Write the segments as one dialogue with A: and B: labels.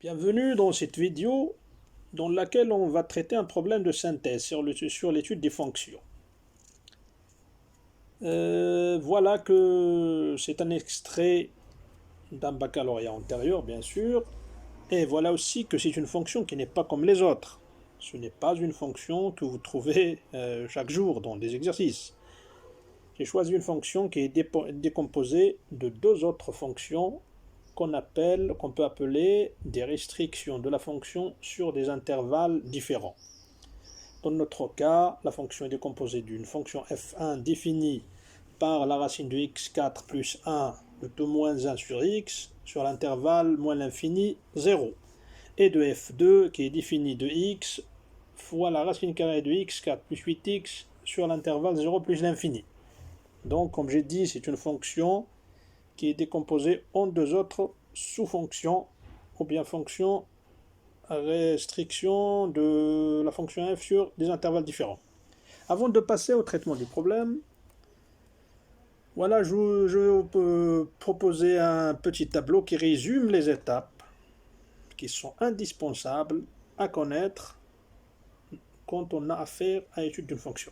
A: Bienvenue dans cette vidéo dans laquelle on va traiter un problème de synthèse sur l'étude des fonctions. Voilà que c'est un extrait d'un baccalauréat antérieur, bien sûr, et voilà aussi que c'est une fonction qui n'est pas comme les autres. Ce n'est pas une fonction que vous trouvez chaque jour dans des exercices. J'ai choisi une fonction qui est décomposée de deux autres fonctions qu'on peut appeler des restrictions de la fonction sur des intervalles différents. Dans notre cas, la fonction est décomposée d'une fonction f1 définie par la racine de x4 plus 1 de 2 moins 1 sur x sur l'intervalle moins l'infini 0 et de f2 qui est définie de x fois la racine carrée de x4 plus 8x sur l'intervalle 0 plus l'infini. Donc, comme j'ai dit, c'est une fonction qui est décomposée en deux autres sous-fonctions, ou bien fonctions restriction de la fonction f sur des intervalles différents. Avant de passer au traitement du problème, voilà, je vais vous proposer un petit tableau qui résume les étapes qui sont indispensables à connaître quand on a affaire à l'étude d'une fonction.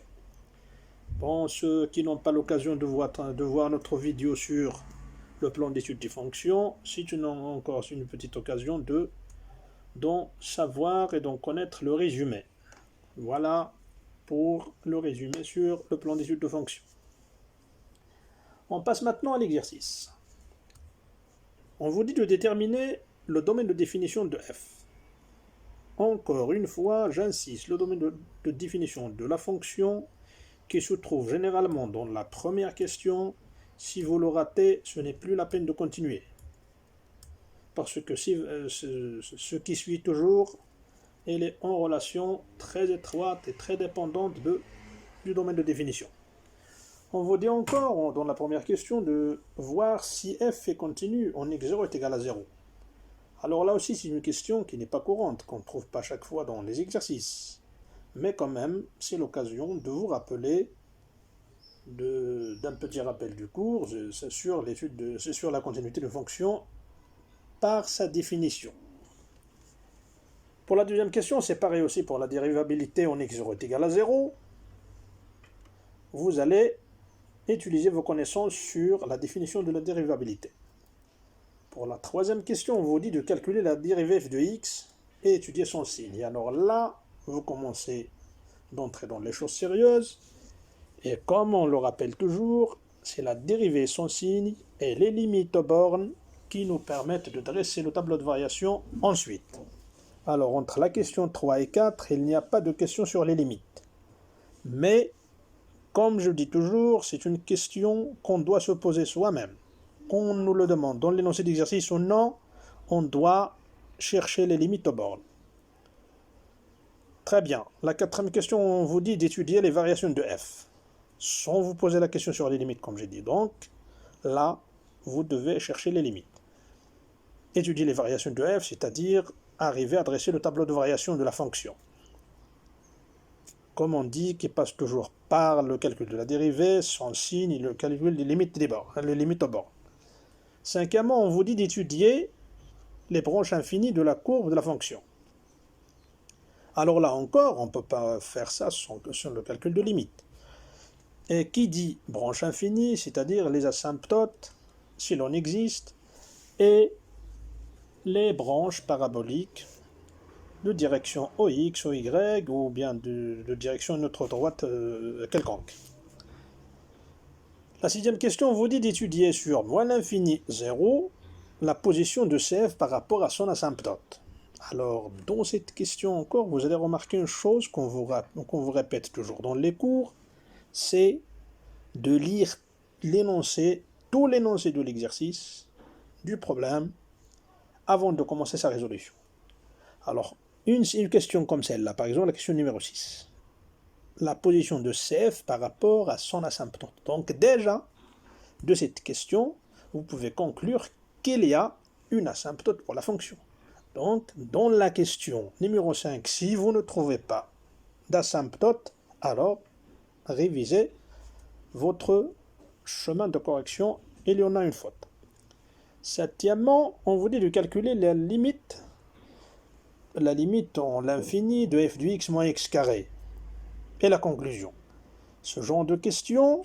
A: Pour ceux qui n'ont pas l'occasion de voir notre vidéo sur le plan d'étude des fonctions, c'est encore une petite occasion d'en savoir et d'en connaître le résumé. Voilà pour le résumé sur le plan d'étude de fonctions. On passe maintenant à l'exercice. On vous dit de déterminer le domaine de définition de f. Encore une fois, j'insiste, le domaine de définition de la fonction qui se trouve généralement dans la première question. Si vous le ratez, ce n'est plus la peine de continuer. Parce que ce qui suit toujours, elle est en relation très étroite et très dépendante du domaine de définition. On vous dit encore, dans la première question, de voir si f est continu en x0 est égal à 0. Alors là aussi, c'est une question qui n'est pas courante, qu'on ne trouve pas chaque fois dans les exercices. Mais quand même, c'est l'occasion de vous rappeler d'un petit rappel du cours, c'est sur la continuité de fonction par sa définition. Pour la deuxième question, c'est pareil aussi pour la dérivabilité en x0 est égal à 0. Vous allez utiliser vos connaissances sur la définition de la dérivabilité. Pour la troisième question, on vous dit de calculer la dérivée f de x et étudier son signe. Et alors là, vous commencez d'entrer dans les choses sérieuses. Et comme on le rappelle toujours, c'est la dérivée son signe et les limites aux bornes qui nous permettent de dresser le tableau de variation ensuite. Alors, entre la question 3 et 4, il n'y a pas de question sur les limites. Mais, comme je dis toujours, c'est une question qu'on doit se poser soi-même. Qu'on nous le demande dans l'énoncé d'exercice ou non, on doit chercher les limites aux bornes. Très bien. La quatrième question, on vous dit d'étudier les variations de f. Sans vous poser la question sur les limites, comme j'ai dit. Donc, là, vous devez chercher les limites. Étudier les variations de f, c'est-à-dire arriver à dresser le tableau de variation de la fonction. Comme on dit, qui passe toujours par le calcul de la dérivée, son signe et le calcul des limites aux bornes. Cinquièmement, on vous dit d'étudier les branches infinies de la courbe de la fonction. Alors là encore, on ne peut pas faire ça sans le calcul de limite. Et qui dit branche infinie, c'est-à-dire les asymptotes, si l'on existe, et les branches paraboliques de direction OX, OY, ou bien de direction neutre droite quelconque. La sixième question vous dit d'étudier sur moins l'infini 0 la position de CF par rapport à son asymptote. Alors, dans cette question encore, vous allez remarquer une chose qu'on vous répète toujours dans les cours, c'est de lire l'énoncé, tout l'énoncé de l'exercice, du problème, avant de commencer sa résolution. Alors, une question comme celle-là, par exemple la question numéro 6. La position de CF par rapport à son asymptote. Donc déjà, de cette question, vous pouvez conclure qu'il y a une asymptote pour la fonction. Donc, dans la question numéro 5, si vous ne trouvez pas d'asymptote, alors révisez votre chemin de correction, il y en a une faute. Septièmement, on vous dit de calculer la limite la limite en l'infini de f de x moins x carré. Et la conclusion. Ce genre de question,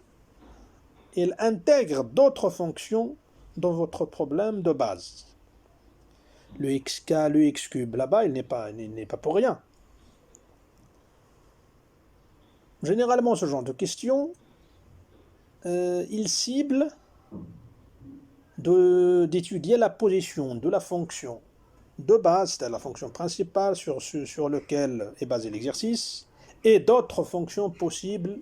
A: il intègre d'autres fonctions dans votre problème de base. Le xk, le x cube, là-bas, il n'est pas pour rien. Généralement, ce genre de question, il cible d'étudier la position de la fonction de base, c'est-à-dire la fonction principale sur laquelle est basé l'exercice, et d'autres fonctions possibles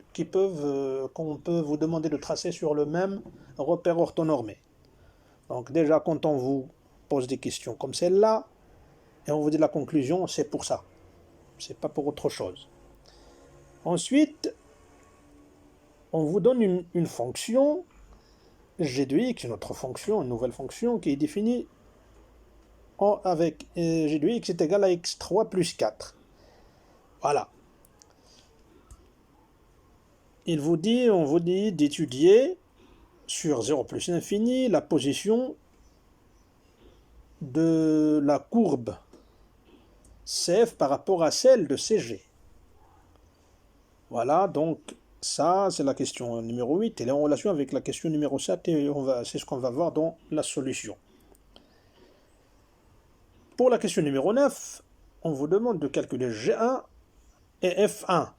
A: qu'on peut vous demander de tracer sur le même repère orthonormé. Donc déjà, quand on vous pose des questions comme celle-là, et on vous dit la conclusion, c'est pour ça. C'est pas pour autre chose. Ensuite, on vous donne une fonction, g de x, une autre fonction, une nouvelle fonction qui est définie avec g de x est égal à x3 plus 4. Voilà. On vous dit d'étudier sur 0 plus l'infini la position de la courbe CF par rapport à celle de CG. Voilà, donc ça c'est la question numéro 8, elle est en relation avec la question numéro 7 et c'est ce qu'on va voir dans la solution. Pour la question numéro 9, on vous demande de calculer G1 et F1,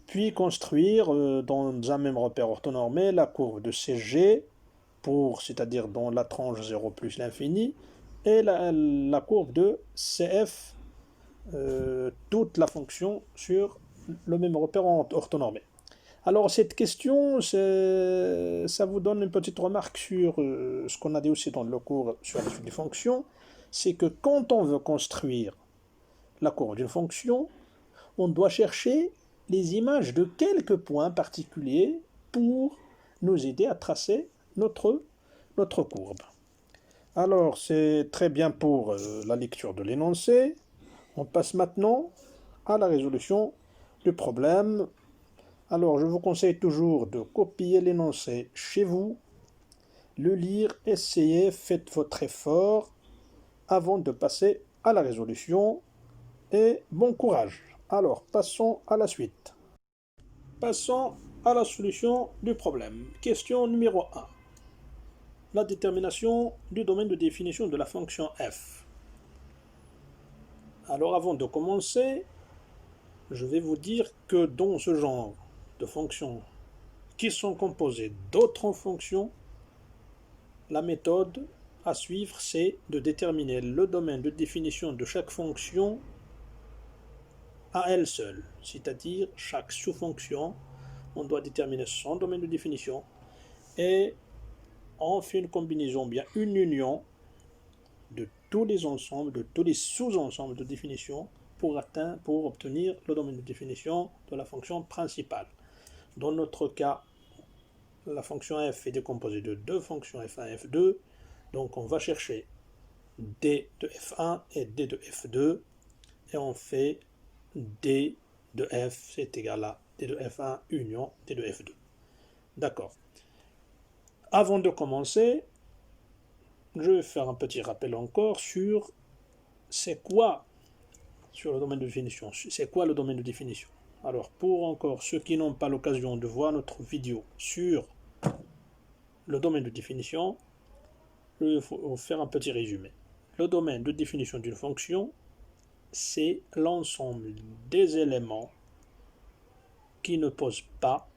A: puis construire dans un même repère orthonormé la courbe de CG, c'est-à-dire dans la tranche 0 plus l'infini, et la courbe de CF, toute la fonction sur le même repère orthonormé. Alors cette question, ça vous donne une petite remarque sur ce qu'on a dit aussi dans le cours sur l'étude des fonctions, c'est que quand on veut construire la courbe d'une fonction, on doit chercher les images de quelques points particuliers pour nous aider à tracer notre courbe. Alors, c'est très bien pour la lecture de l'énoncé. On passe maintenant à la résolution du problème. Alors, je vous conseille toujours de copier l'énoncé chez vous, le lire, essayez, faites votre effort avant de passer à la résolution. Et bon courage. Alors, passons à la suite. Passons à la solution du problème. Question numéro 1. La détermination du domaine de définition de la fonction f. Alors avant de commencer, je vais vous dire que dans ce genre de fonctions qui sont composées d'autres fonctions, la méthode à suivre, c'est de déterminer le domaine de définition de chaque fonction à elle seule, c'est-à-dire chaque sous-fonction, on doit déterminer son domaine de définition et on fait une combinaison, bien une union de tous les ensembles, de tous les sous-ensembles de définition pour obtenir le domaine de définition de la fonction principale. Dans notre cas, la fonction f est décomposée de deux fonctions f1 et f2, donc on va chercher d de f1 et d de f2 et on fait d de f c'est égal à d de f1 union d de f2. D'accord. Avant de commencer, je vais faire un petit rappel encore sur c'est quoi sur le domaine de définition. C'est quoi le domaine de définition? Alors pour encore ceux qui n'ont pas l'occasion de voir notre vidéo sur le domaine de définition, je vais vous faire un petit résumé. Le domaine de définition d'une fonction, c'est l'ensemble des éléments qui ne posent pas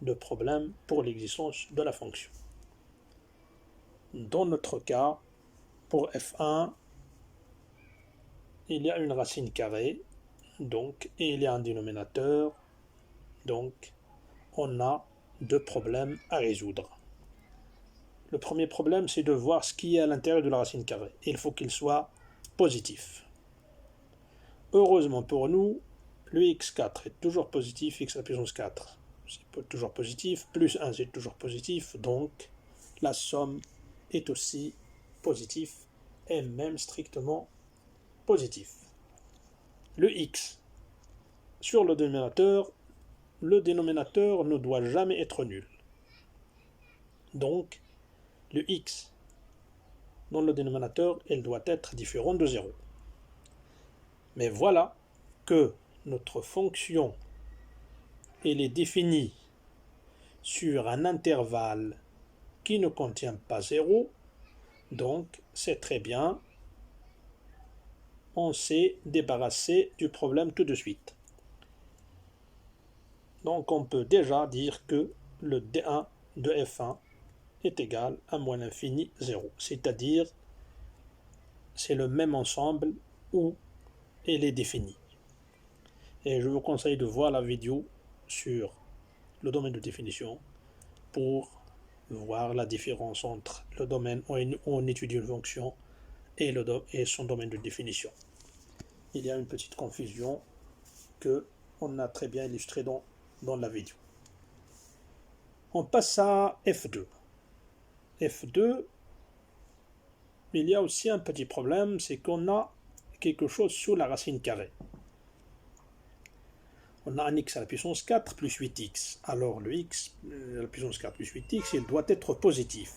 A: de problème pour l'existence de la fonction. Dans notre cas, pour f1, il y a une racine carrée, donc, et il y a un dénominateur, donc on a deux problèmes à résoudre. Le premier problème, c'est de voir ce qui est à l'intérieur de la racine carrée. Il faut qu'il soit positif. Heureusement pour nous, le x4 est toujours positif, x à la puissance 4, c'est toujours positif, plus 1 c'est toujours positif, donc la somme est aussi positive et même strictement positif. Le x sur le dénominateur ne doit jamais être nul. Donc, le x dans le dénominateur, elle doit être différent de 0. Mais voilà que notre fonction, elle est définie sur un intervalle qui ne contient pas 0, donc c'est très bien, on s'est débarrassé du problème tout de suite. Donc on peut déjà dire que le D1 de F1 est égal à moins l'infini 0, c'est-à-dire c'est le même ensemble où elle est définie. Et je vous conseille de voir la vidéo sur le domaine de définition pour voir la différence entre le domaine où on étudie une fonction et son domaine de définition. Il y a une petite confusion que on a très bien illustrée dans la vidéo. On passe à F2. F2, il y a aussi un petit problème, c'est qu'on a quelque chose sous la racine carrée. On a un x à la puissance 4 plus 8x. Alors le x à la puissance 4 plus 8x, il doit être positif.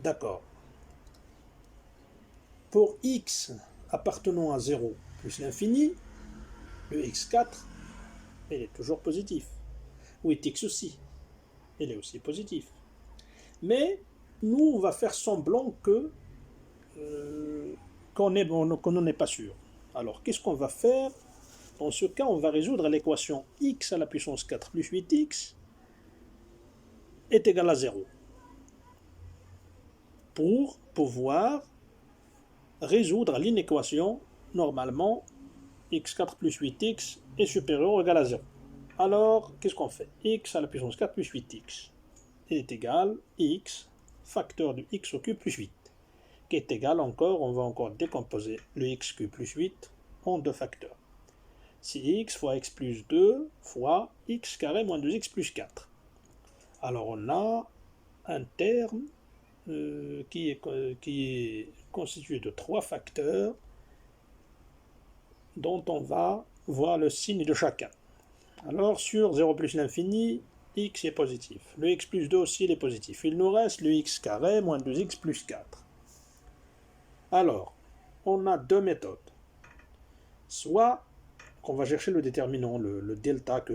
A: D'accord. Pour x appartenant à 0 plus l'infini, le x4, il est toujours positif. 8x aussi, il est aussi positif. Mais nous, on va faire semblant qu'on n'en est pas sûr. Alors, qu'est-ce qu'on va faire? Dans ce cas, on va résoudre l'équation x à la puissance 4 plus 8x est égal à 0. Pour pouvoir résoudre l'inéquation, normalement, x4 plus 8x est supérieur ou égal à 0. Alors, qu'est-ce qu'on fait? X à la puissance 4 plus 8x est égal à x facteur de x au cube plus 8, qui est égal encore, on va encore décomposer le x cube plus 8 en deux facteurs. C'est x fois x plus 2 fois x carré moins 2x plus 4. Alors on a un terme qui est constitué de trois facteurs dont on va voir le signe de chacun. Alors sur 0 plus l'infini, x est positif. Le x plus 2 aussi il est positif. Il nous reste le x carré moins 2x plus 4. Alors, on a deux méthodes. Soit qu'on va chercher le déterminant, le delta que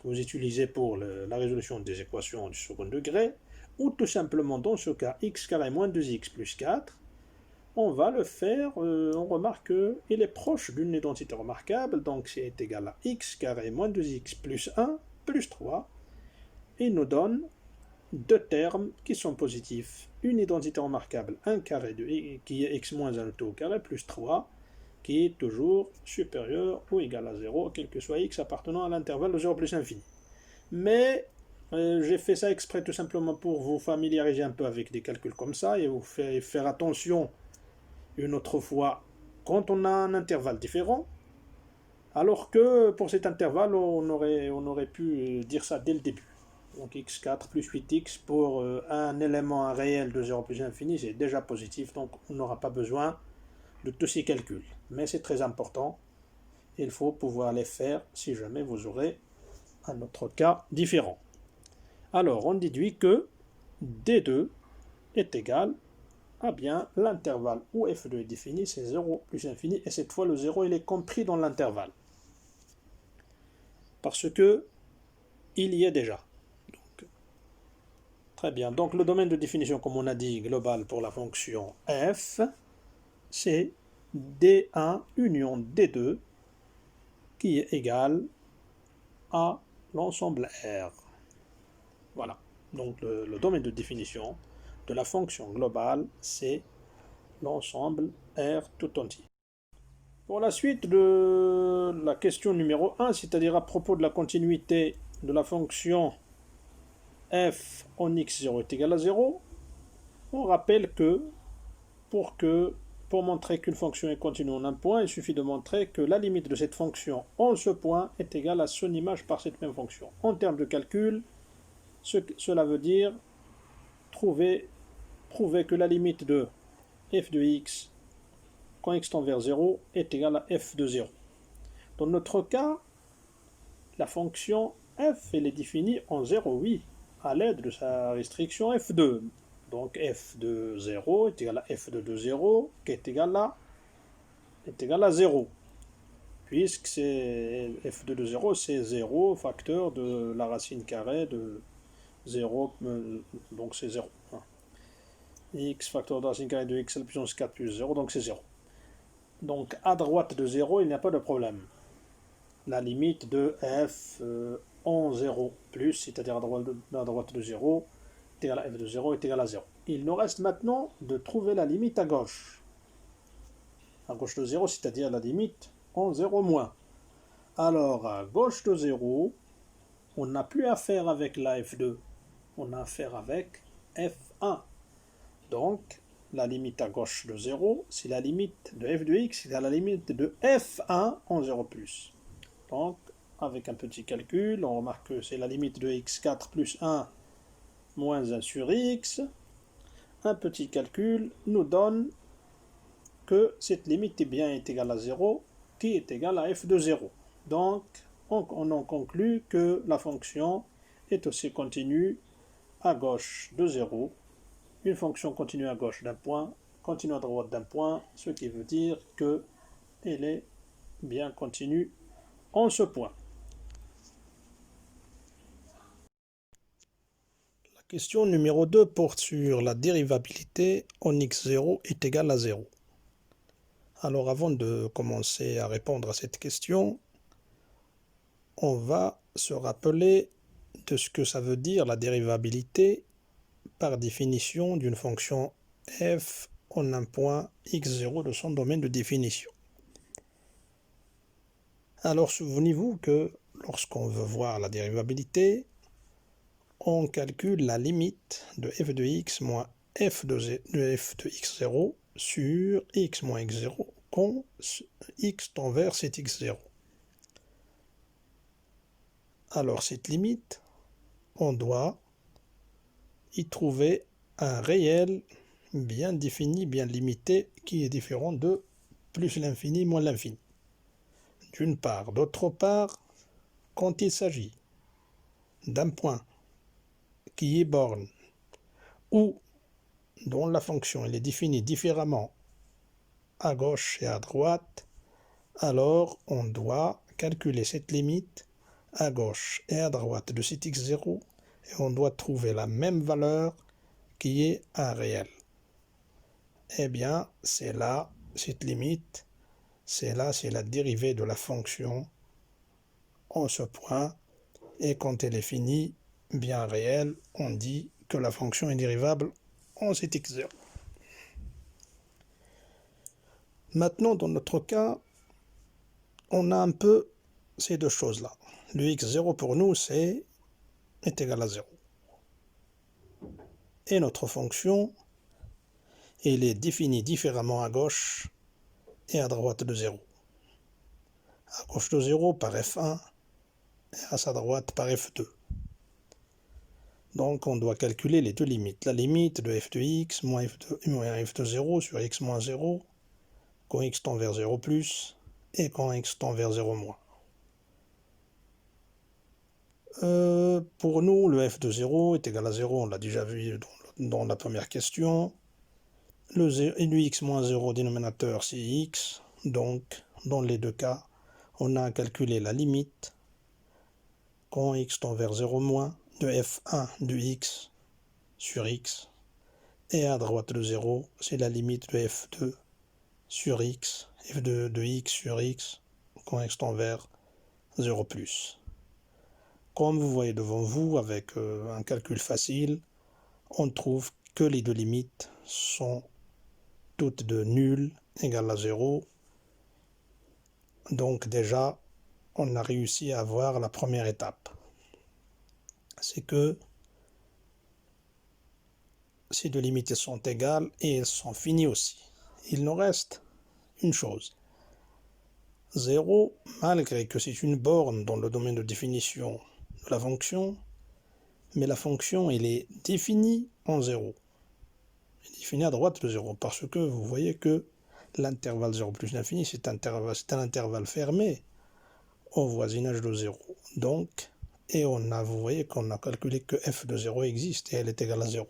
A: vous utilisez pour la résolution des équations du second degré, ou tout simplement dans ce cas x carré moins 2x plus 4, on va le faire, on remarque qu'il est proche d'une identité remarquable, donc c'est égal à x carré moins 2x plus 1 plus 3, et nous donne deux termes qui sont positifs. Une identité remarquable 1 carré qui est x moins 1 tout au carré plus 3, qui est toujours supérieur ou égal à 0, quel que soit x appartenant à l'intervalle de 0 plus l'infini. Mais j'ai fait ça exprès tout simplement pour vous familiariser un peu avec des calculs comme ça et vous faire attention une autre fois quand on a un intervalle différent, alors que pour cet intervalle on aurait pu dire ça dès le début. Donc x4 plus 8x pour un élément un réel de 0 plus l'infini, c'est déjà positif, donc on n'aura pas besoin de tous ces calculs. Mais c'est très important, il faut pouvoir les faire si jamais vous aurez un autre cas différent. Alors on déduit que D2 est égal à bien l'intervalle où f2 est défini, c'est 0 plus l'infini, et cette fois le 0 il est compris dans l'intervalle. Parce que il y est déjà. Très bien, donc le domaine de définition, comme on a dit, global pour la fonction f, c'est D1 union D2 qui est égal à l'ensemble R. Voilà, donc le domaine de définition de la fonction globale, c'est l'ensemble R tout entier. Pour la suite de la question numéro 1, c'est-à-dire à propos de la continuité de la fonction f en x0 est égal à 0, on rappelle que pour montrer qu'une fonction est continue en un point, il suffit de montrer que la limite de cette fonction en ce point est égale à son image par cette même fonction. En termes de calcul, cela veut dire prouver que la limite de f de x quand x tend vers 0 est égale à f de 0. Dans notre cas, la fonction f elle est définie en 0, oui, à l'aide de sa restriction f2. Donc f de 0 est égal à f de 2, 0, qui est égal à est égal à 0. Puisque c'est f2 de 0, c'est 0 facteur de la racine carrée de 0, donc c'est 0. X facteur de la racine carrée de x à la puissance 4 plus 0, donc c'est 0. Donc à droite de 0, il n'y a pas de problème. La limite de f en 0 plus, c'est-à-dire à droite de 0, est égal à f de 0 est égal à 0. Il nous reste maintenant de trouver la limite à gauche. À gauche de 0, c'est-à-dire la limite en 0 moins. Alors, à gauche de 0, on n'a plus affaire avec la f2, on a affaire avec f1. Donc, la limite à gauche de 0, c'est la limite de f de x, c'est la limite de f1 en 0 plus. Donc, avec un petit calcul, on remarque que c'est la limite de x4 plus 1 moins 1 sur x. Un petit calcul nous donne que cette limite est égale à 0, qui est égale à f de 0. Donc, on en conclut que la fonction est aussi continue à gauche de 0. Une fonction continue à gauche d'un point, continue à droite d'un point, ce qui veut dire qu'elle est bien continue en ce point. La question numéro 2 porte sur la dérivabilité en x0 est égal à 0. Alors avant de commencer à répondre à cette question, on va se rappeler de ce que ça veut dire la dérivabilité par définition d'une fonction f en un point x0 de son domaine de définition. Alors souvenez-vous que lorsqu'on veut voir la dérivabilité, on calcule la limite de f de x moins f de x0 sur x moins x0 quand x tend vers cet x0. Alors cette limite, on doit y trouver un réel bien défini, bien limité, qui est différent de plus l'infini moins l'infini. D'une part. D'autre part, quand il s'agit d'un point qui est borne ou dont la fonction elle est définie différemment à gauche et à droite, alors on doit calculer cette limite à gauche et à droite de cet x0 et on doit trouver la même valeur qui est un réel. Eh bien, c'est là, cette limite, c'est là, c'est la dérivée de la fonction en ce point, et quand elle est finie, bien réelle, on dit que la fonction est dérivable en cet x0. Maintenant, dans notre cas, on a un peu ces deux choses-là. Le x0 pour nous, est égal à 0. Et notre fonction, elle est définie différemment à gauche et à droite de 0. À gauche de 0 par f1 et à sa droite par f2. Donc on doit calculer les deux limites. La limite de f de x moins f de 0 sur x moins 0 quand x tend vers 0 plus et quand x tend vers 0 moins. Pour nous, le f de 0 est égal à 0, on l'a déjà vu dans la première question. Le x moins 0 dénominateur c'est x, donc dans les deux cas, on a à calculer la limite quand x tend vers 0 moins de f1 de x sur x, et à droite de 0, c'est la limite de f2 sur x, f2 de x sur x, quand x tend vers 0 plus. Comme vous voyez devant vous, avec un calcul facile, on trouve que les deux limites sont toutes de nul égale à 0. Donc déjà, on a réussi à avoir la première étape. C'est que ces deux limites sont égales et elles sont finies aussi. Il nous reste une chose. 0, malgré que c'est une borne dans le domaine de définition de la fonction, mais la fonction elle est définie en 0. Elle est définie à droite de 0, parce que vous voyez que l'intervalle 0 plus l'infini, c'est un intervalle fermé au voisinage de 0. Donc, et vous voyez qu'on a calculé que f de 0 existe et elle est égale à 0.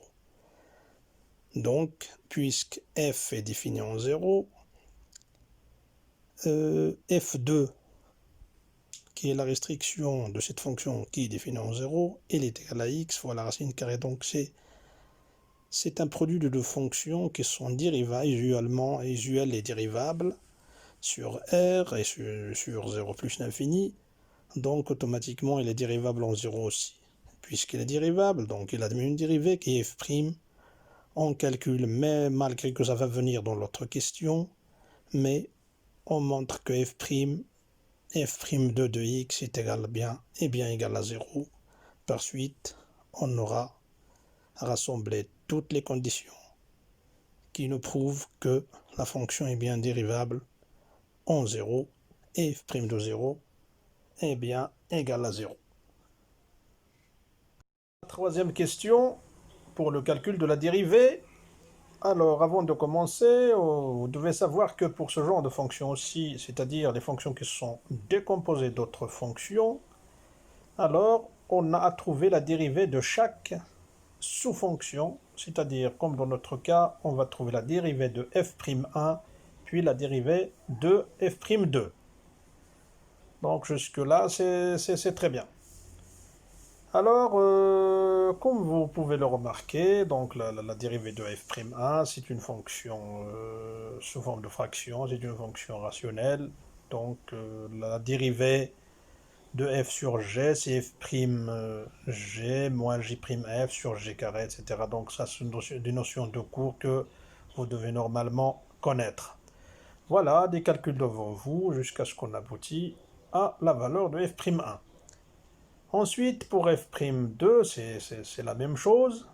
A: Donc, puisque f est défini en 0, f2, qui est la restriction de cette fonction qui est définie en 0, elle est égale à x fois la racine carrée. Donc c'est un produit de deux fonctions qui sont dérivables, usuelles et dérivables sur R et sur 0 plus l'infini. Donc automatiquement il est dérivable en 0 aussi. Puisqu'il est dérivable, donc il admet une dérivée qui est f'. On calcule, mais malgré que ça va venir dans l'autre question, mais on montre que f'2 de x est égal est bien égal à 0. Par suite, on aura rassemblé toutes les conditions qui nous prouvent que la fonction est bien dérivable en 0 et f' de 0 est bien égal à 0. Troisième question pour le calcul de la dérivée. Alors, avant de commencer, vous devez savoir que pour ce genre de fonctions aussi, c'est-à-dire des fonctions qui sont décomposées d'autres fonctions, alors on a à trouver la dérivée de chaque sous-fonction, c'est-à-dire, comme dans notre cas, on va trouver la dérivée de f'1, puis la dérivée de f'2. Donc jusque-là, c'est très bien. Alors, comme vous pouvez le remarquer, donc la dérivée de f'1, c'est une fonction sous forme de fraction, c'est une fonction rationnelle. Donc la dérivée de f sur g, c'est f'g moins j'f sur g carré, etc. Donc ça, c'est des notions de cours que vous devez normalement connaître. Voilà, des calculs devant vous jusqu'à ce qu'on aboutit à la valeur de f'1. Ensuite, pour f'2, c'est la même chose.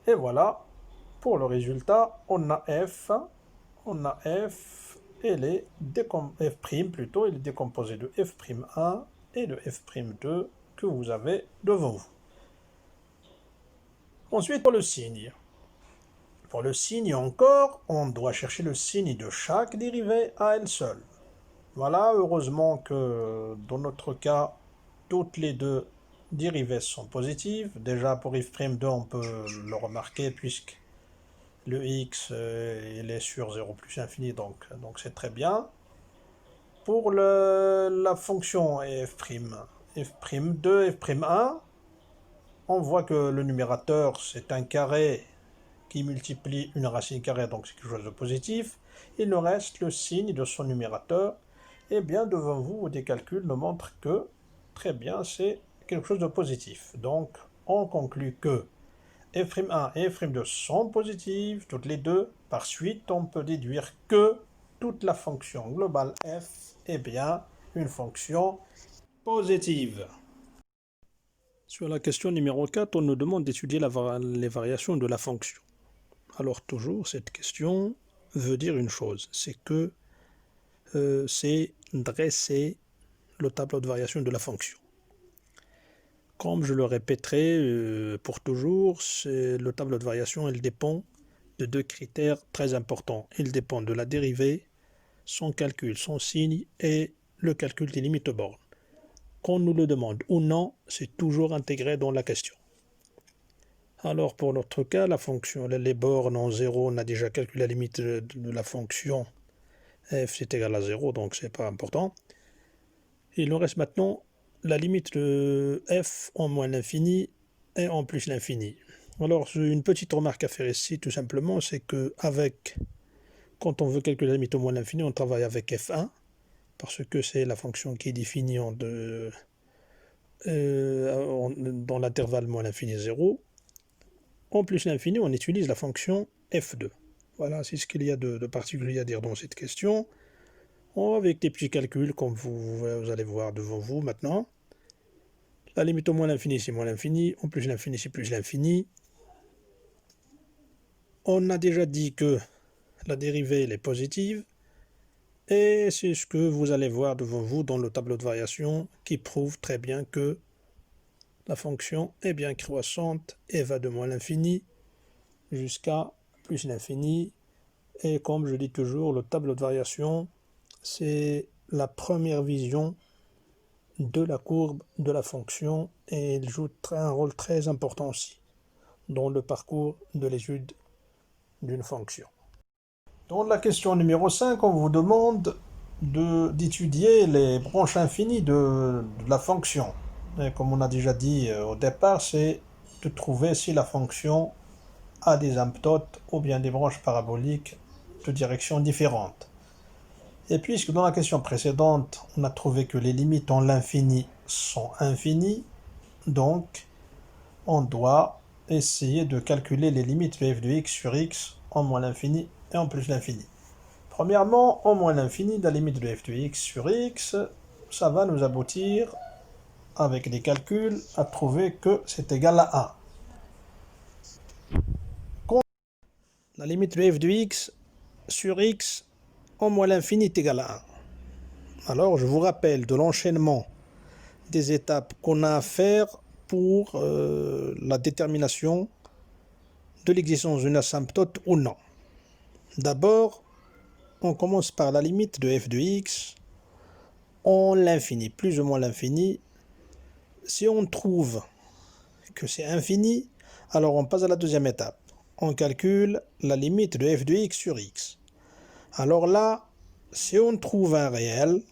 A: Et voilà, pour le résultat, on a f, et f' plutôt, il est décomposé de f'1 et de f'2 que vous avez devant vous. Ensuite, pour le signe. Pour le signe encore, on doit chercher le signe de chaque dérivée à elle seule. Voilà, heureusement que dans notre cas, toutes les deux dérivées sont positives. Déjà pour f'2, on peut le remarquer puisque le x il est sur 0 plus infini, donc c'est très bien. Pour la fonction f'2, f'1, on voit que le numérateur c'est un carré qui multiplie une racine carrée, donc c'est quelque chose de positif. Il nous reste le signe de son numérateur. Et bien devant vous, des calculs nous montrent que très bien, c'est quelque chose de positif. Donc, on conclut que f'1 et f'2 sont positives, toutes les deux. Par suite, on peut déduire que toute la fonction globale f est bien une fonction positive. Sur la question numéro 4, on nous demande d'étudier les variations de la fonction. Alors toujours, cette question veut dire une chose, c'est que c'est dresser le tableau de variation de la fonction. Comme je le répéterai pour toujours, le tableau de variation, il dépend de deux critères très importants. Il dépend de la dérivée, son calcul, son signe et le calcul des limites aux bornes. Qu'on nous le demande ou non, c'est toujours intégré dans la question. Alors pour notre cas, la fonction, les bornes en 0, on a déjà calculé la limite de la fonction f c'est égal à 0, donc c'est pas important. Il nous reste maintenant la limite de f en moins l'infini et en plus l'infini. Alors une petite remarque à faire ici tout simplement, c'est que quand on veut calculer la limite au moins l'infini, on travaille avec f1, parce que c'est la fonction qui est définie dans l'intervalle moins l'infini 0. En plus l'infini, on utilise la fonction f2. Voilà, c'est ce qu'il y a de particulier à dire dans cette question. Avec des petits calculs, comme vous allez voir devant vous maintenant. La limite au moins l'infini, c'est moins l'infini. En plus l'infini, c'est plus l'infini. On a déjà dit que la dérivée elle est positive. Et c'est ce que vous allez voir devant vous dans le tableau de variation qui prouve très bien que la fonction est bien croissante et va de moins l'infini jusqu'à plus l'infini. Et comme je dis toujours, le tableau de variation, c'est la première vision de la courbe de la fonction et il joue un rôle très important aussi dans le parcours de l'étude d'une fonction. Dans la question numéro 5, on vous demande d'étudier les branches infinies de la fonction. Et comme on a déjà dit au départ, c'est de trouver si la fonction a des asymptotes ou bien des branches paraboliques de directions différentes. Et puisque dans la question précédente, on a trouvé que les limites en l'infini sont infinies, donc on doit essayer de calculer les limites de f de x sur x en moins l'infini et en plus l'infini. Premièrement, en moins l'infini, la limite de f de x sur x, ça va nous aboutir, avec des calculs, à trouver que c'est égal à 1. La limite de f de x sur x en moins l'infini est égale à 1. Alors, je vous rappelle de l'enchaînement des étapes qu'on a à faire pour la détermination de l'existence d'une asymptote ou non. D'abord, on commence par la limite de f de x en l'infini, plus ou moins l'infini. Si on trouve que c'est infini, alors on passe à la deuxième étape. On calcule la limite de f de x sur x. Alors là, si on trouve un réel,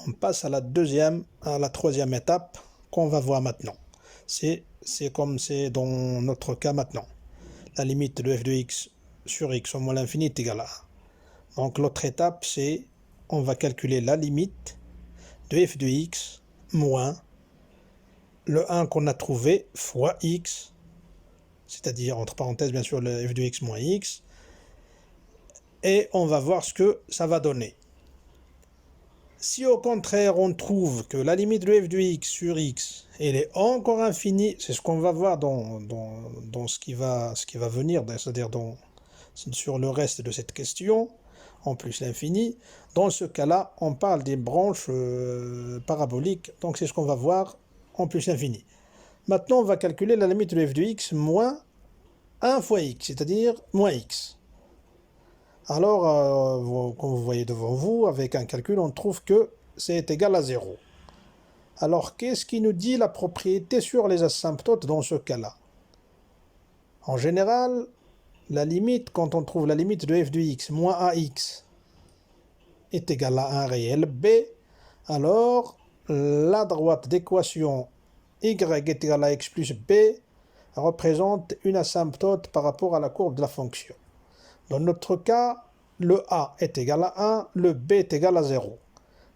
A: on passe à la troisième étape qu'on va voir maintenant. C'est comme c'est dans notre cas maintenant. La limite de f de x sur x au moins l'infini est égale à 1. Donc l'autre étape, c'est on va calculer la limite de f de x moins le 1 qu'on a trouvé fois x, c'est-à-dire entre parenthèses bien sûr le f de x moins x, et on va voir ce que ça va donner. Si au contraire on trouve que la limite de f de x sur x elle est encore infinie, c'est ce qu'on va voir dans ce qui va venir, c'est-à-dire sur le reste de cette question, en plus l'infini. Dans ce cas-là, on parle des branches paraboliques, donc c'est ce qu'on va voir en plus l'infini. Maintenant, on va calculer la limite de f de x moins 1 fois x, c'est-à-dire moins x. Alors, comme vous voyez devant vous, avec un calcul, on trouve que c'est égal à 0. Alors, qu'est-ce qui nous dit la propriété sur les asymptotes dans ce cas-là? En général, la limite, quand on trouve la limite de f de x moins ax est égale à un réel b, alors la droite d'équation y est égale à x plus b représente une asymptote par rapport à la courbe de la fonction. Dans notre cas, le a est égal à 1, le b est égal à 0.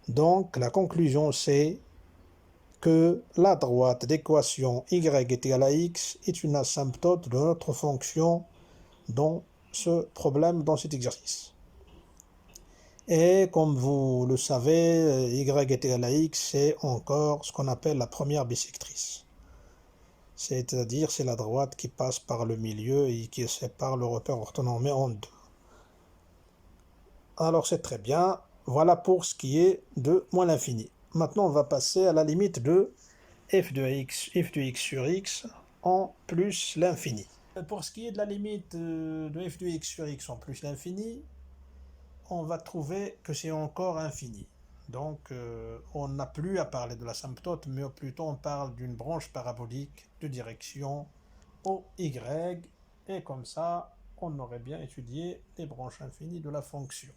A: Donc la conclusion c'est que la droite d'équation y est égale à x est une asymptote de notre fonction dans ce problème, dans cet exercice. Et comme vous le savez, y est égal à x, c'est encore ce qu'on appelle la première bissectrice. C'est-à-dire c'est la droite qui passe par le milieu et qui sépare le repère orthonormé en deux. Alors c'est très bien, voilà pour ce qui est de moins l'infini. Maintenant on va passer à la limite de f de x sur x en plus l'infini. Pour ce qui est de la limite de f de x sur x en plus l'infini, on va trouver que c'est encore infini. Donc on n'a plus à parler de l'asymptote, mais plutôt on parle d'une branche parabolique de direction OY, et comme ça on aurait bien étudié les branches infinies de la fonction.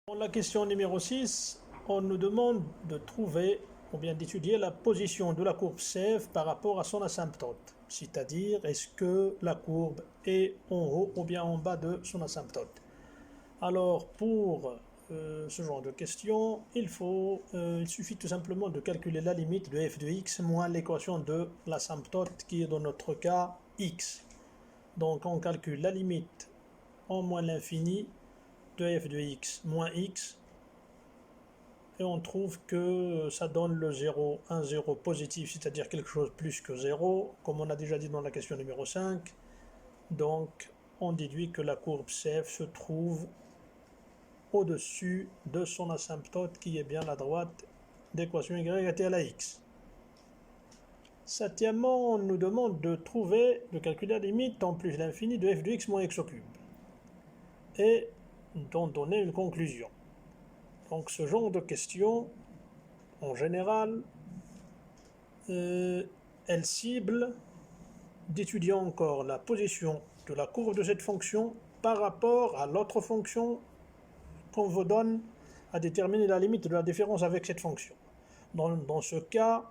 A: Dans la question numéro 6, on nous demande de trouver ou bien d'étudier la position de la courbe CF par rapport à son asymptote. C'est-à-dire, est-ce que la courbe est en haut ou bien en bas de son asymptote. Alors, pour ce genre de question, il suffit tout simplement de calculer la limite de f de x moins l'équation de l'asymptote qui est dans notre cas x. Donc, on calcule la limite en moins l'infini de f de x moins x, et on trouve que ça donne le 0, un 0 positif, c'est-à-dire quelque chose plus que 0, comme on a déjà dit dans la question numéro 5. Donc on déduit que la courbe CF se trouve au-dessus de son asymptote qui est bien la droite d'équation y égale à x. Septièmement, on nous demande de calculer la limite en plus l'infini de f de x moins x au cube et d'en donner une conclusion. Donc ce genre de question, en général, elle cible d'étudier encore la position de la courbe de cette fonction par rapport à l'autre fonction qu'on vous donne à déterminer la limite de la différence avec cette fonction. Dans ce cas,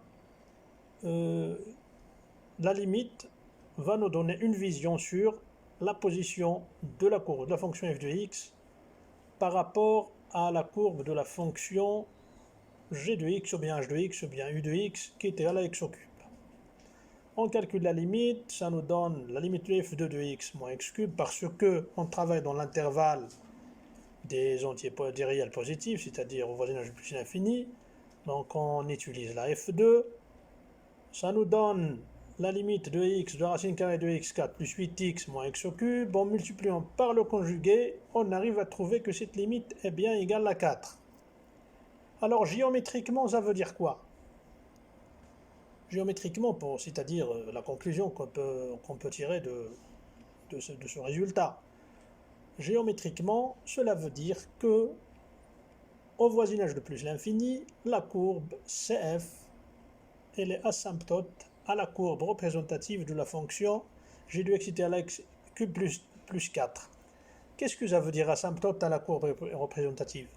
A: la limite va nous donner une vision sur la position de la courbe de la fonction f de x par rapport à la courbe de la fonction g de x ou bien h de x ou bien u de x qui est égal à x au cube. On calcule la limite, ça nous donne la limite de f2 de x moins x cube parce que on travaille dans l'intervalle des entiers des réels positifs, c'est-à-dire au voisinage de plus l'infini. Donc on utilise la f2, ça nous donne la limite de x de la racine carrée de x4 plus 8x moins x au cube. En multipliant par le conjugué, on arrive à trouver que cette limite est bien égale à 4. Alors géométriquement, ça veut dire quoi? Géométriquement, c'est-à-dire la conclusion qu'on peut tirer de ce résultat. Géométriquement, cela veut dire que au voisinage de plus l'infini, la courbe CF elle est asymptote à la courbe représentative de la fonction g de x est égal à x cube plus 4. Qu'est-ce que ça veut dire asymptote à la courbe représentative?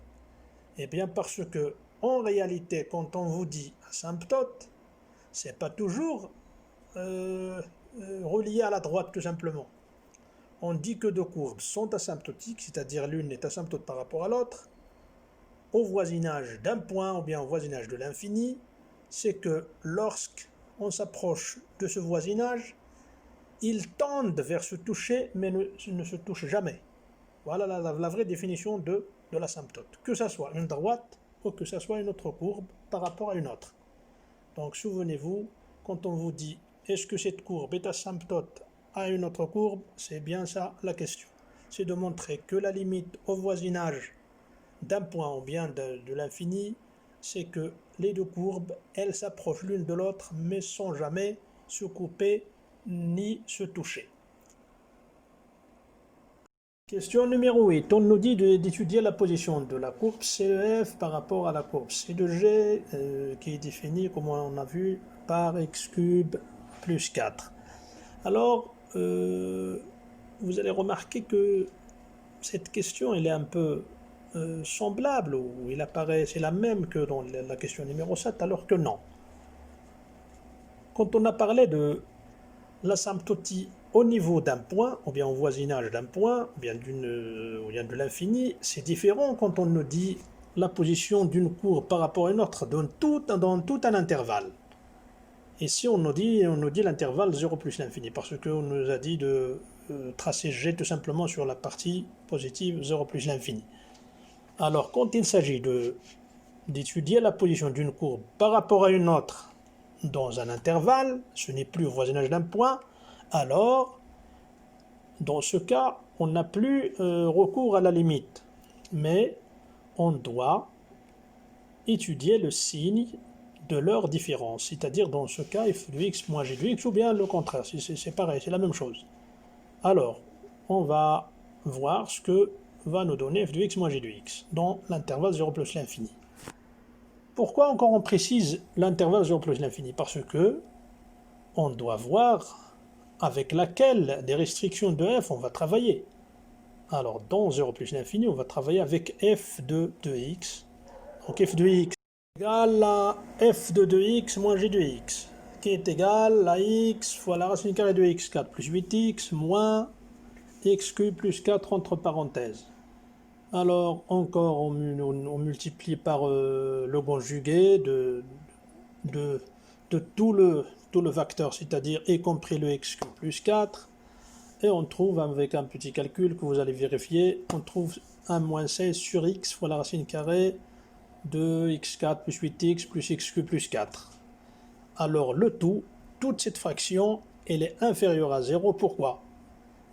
A: Eh bien parce que en réalité, quand on vous dit asymptote, c'est pas toujours relié à la droite tout simplement. On dit que deux courbes sont asymptotiques, c'est-à-dire l'une est asymptote par rapport à l'autre, au voisinage d'un point ou bien au voisinage de l'infini, c'est que lorsqu'on s'approche de ce voisinage, ils tendent vers se toucher mais ne se touchent jamais. Voilà la vraie définition de l'asymptote. Que ce soit une droite ou que ce soit une autre courbe par rapport à une autre. Donc souvenez-vous, quand on vous dit est-ce que cette courbe est asymptote à une autre courbe, c'est bien ça la question. C'est de montrer que la limite au voisinage d'un point ou bien de l'infini, c'est que les deux courbes, elles s'approchent l'une de l'autre mais sans jamais se couper ni se toucher. Question numéro 8. On nous dit d'étudier la position de la courbe CEF par rapport à la courbe C de G qui est définie, comme on a vu, par x cube plus 4. Alors, vous allez remarquer que cette question elle est un peu semblable, ou il apparaît, c'est la même que dans la question numéro 7, alors que non. Quand on a parlé de l'asymptotie au niveau d'un point, ou bien au voisinage d'un point, ou bien de l'infini, c'est différent quand on nous dit la position d'une courbe par rapport à une autre dans tout un intervalle. Ici, on nous dit l'intervalle 0 plus l'infini, parce qu'on nous a dit de tracer G tout simplement sur la partie positive 0 plus l'infini. Alors, quand il s'agit d'étudier la position d'une courbe par rapport à une autre dans un intervalle, ce n'est plus au voisinage d'un point, alors, dans ce cas, on n'a plus recours à la limite, mais on doit étudier le signe de leur différence, c'est-à-dire dans ce cas f de x moins g de x, ou bien le contraire, c'est pareil, c'est la même chose. Alors, on va voir ce que va nous donner f de x moins g de x dans l'intervalle 0 plus l'infini. Pourquoi encore on précise l'intervalle 0 plus l'infini? Parce que on doit voir avec laquelle des restrictions de f on va travailler. Alors dans 0 plus l'infini, on va travailler avec f de 2x. Donc f de x égale à f de 2x moins g de x, qui est égal à x fois la racine carrée de x4 plus 8x moins x cube plus 4 entre parenthèses. Alors encore on multiplie par le conjugué de tout le facteur, c'est-à-dire y compris le x cube plus 4, et on trouve avec un petit calcul que vous allez vérifier, on trouve 1 moins 16 sur x fois la racine carrée de x4 plus 8x plus x cube plus 4. Alors le tout, toute cette fraction, elle est inférieure à 0, pourquoi?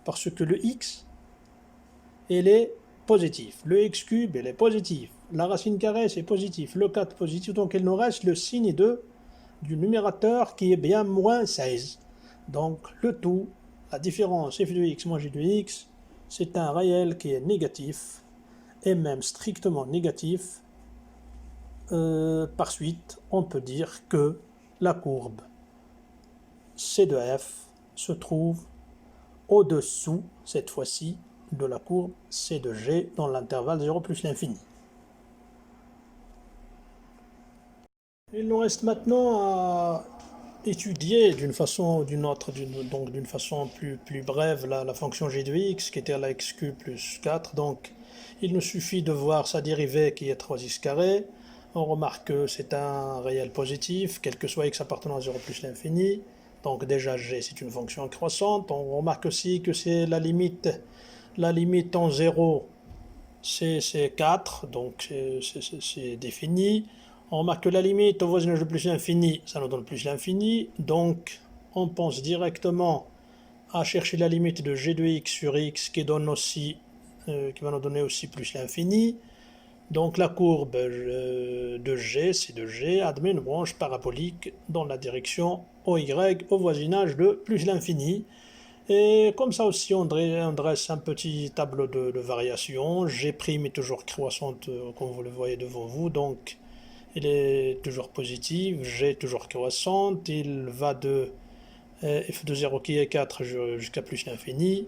A: Parce que le x, elle est positif, le x cube, elle est positif, la racine carrée, c'est positif, le 4 positif, donc il nous reste le signe du numérateur qui est bien moins 16. Donc le tout, la différence f de x moins g de x, c'est un réel qui est négatif, et même strictement négatif. Par suite, on peut dire que la courbe C de f se trouve au-dessous, cette fois-ci, de la courbe C de G dans l'intervalle 0 plus l'infini. Il nous reste maintenant à étudier d'une façon ou d'une autre, donc d'une façon plus brève, la fonction g de x qui était à la xq plus 4. Donc il nous suffit de voir sa dérivée qui est 3x carré. On remarque que c'est un réel positif, quel que soit x appartenant à 0 plus l'infini. Donc déjà g c'est une fonction croissante. On remarque aussi que c'est la limite en 0 c'est 4, donc c'est défini. On remarque que la limite au voisinage de plus l'infini, ça nous donne plus l'infini. Donc on pense directement à chercher la limite de g de x sur x qui va nous donner aussi plus l'infini. Donc la courbe de g, c'est de g, admet une branche parabolique dans la direction OY au voisinage de plus l'infini. Et comme ça aussi, on dresse un petit tableau de variation. G' est toujours croissante, comme vous le voyez devant vous, donc il est toujours positif. G est toujours croissante, il va de f de 0 qui est 4 jusqu'à plus l'infini.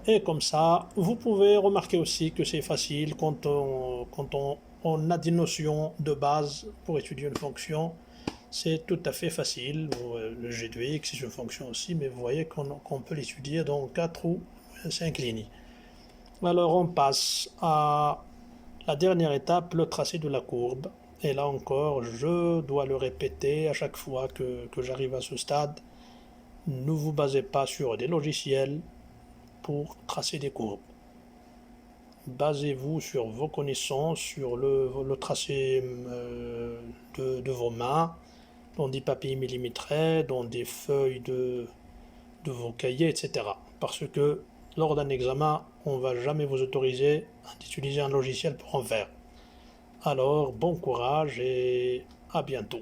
A: Et comme ça, vous pouvez remarquer aussi que c'est facile quand on a des notions de base pour étudier une fonction. C'est tout à fait facile. Le g de x c'est une fonction aussi, mais vous voyez qu'on peut l'étudier dans 4 ou 5 lignes. Alors on passe à la dernière étape, le tracé de la courbe. Et là encore, je dois le répéter à chaque fois que j'arrive à ce stade. Ne vous basez pas sur des logiciels pour tracer des courbes. Basez-vous sur vos connaissances, sur le tracé de vos mains, dans des papiers millimétrés, dans des feuilles de vos cahiers, etc. Parce que lors d'un examen, on ne va jamais vous autoriser d'utiliser un logiciel pour en faire. Alors, bon courage et à bientôt.